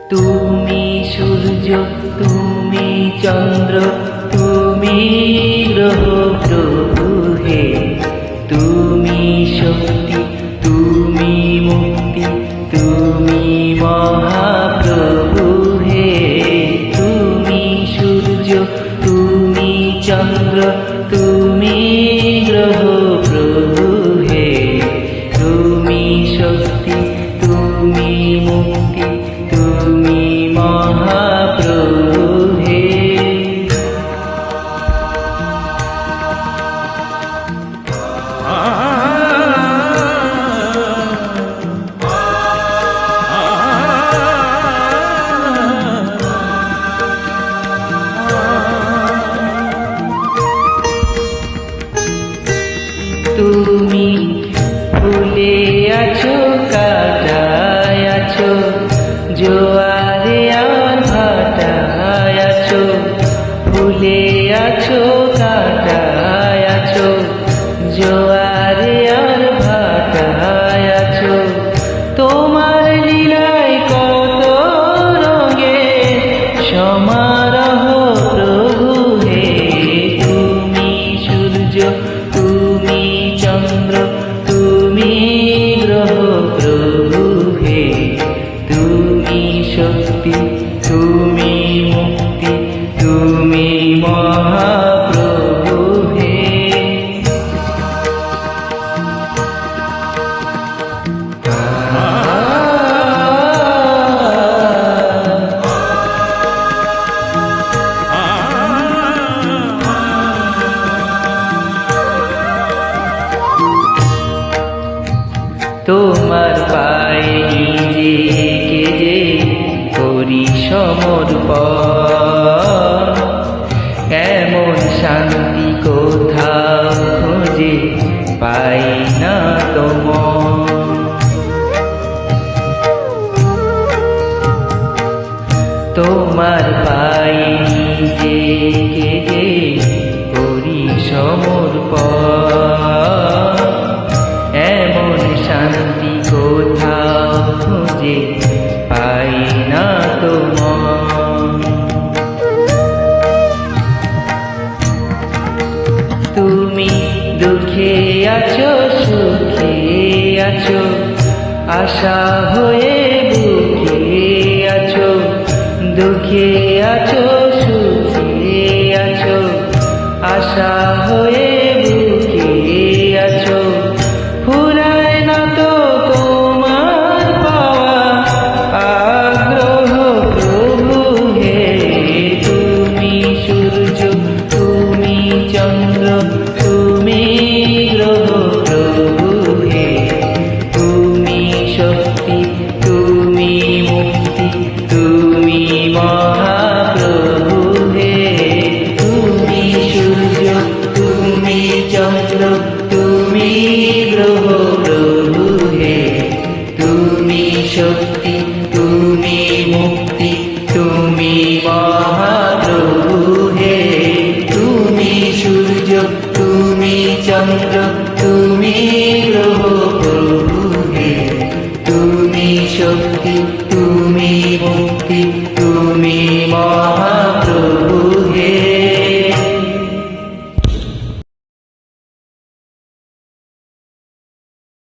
তুমি সূর্য, তুমি চন্দ্র, তুমি গ্রহ প্রভু হে। তুমি শক্তি, তুমি মুক্তি, তুমি মহাপ্রভু হে। তুমি সূর্য, তুমি চন্দ্র, তুমি গ্রহ প্রভু হে। তুমি শক্তি, তুমি মুক্তি, তুমি মহাপ্রভু হে। তুমি ফুলে আছো, কাটায় আছো, জোয়ারে আর ভাটায় আছো। ফুলে আছো, কাটায় আছো, জোয়ারে আর ভাটায় আছো। তোমার লীলায় কত রঙে সমারোহ প্রভু হে। তুমি সূর্য, তুমি চন্দ্র, তুমি গ্রহ প্রভু হে। তুমি শক্তি, তুমি মুক্তি, তুমি মহাপ্রভু হে। তোমার পায়ে নিজেকে যে করি সমর্পণ, এমন শান্তি কোথাও খুঁজে পাই না তোমার। তোমার পায়ে নিজেকে যে করি সমর্পণ, এমন শান্তি কোথাও খুঁজে পাই না তোমার। তুমি দুঃখে আছো, সুখে আছো, আশা হয়ে বুকে আছো। দুঃখে আছো, সুখে আছো, আশা হয়ে বুকে আছো। ফুরায় না তো তোমার পাওয়া আগ্রহ প্রভু হে। তুমি সূর্য, তুমি চন্দ্র, তুমি গ্রহ প্রভু হে। তুমি শক্তি, তুমি মুক্তি, তুমি মহাপ্রভু হে। তুমি সূর্য, তুমি চন্দ্র, তুমি গ্রহ প্রভু হে। তুমি শক্তি, তুমি মুক্তি, তুমি মহাপ্রভু হে। তুমি সূর্য, তুমি চন্দ্র, তুমি গ্রহ প্রভু হে। তুমি শক্তি, তুমি মুক্তি, তুমি মহাপ্রভু হে।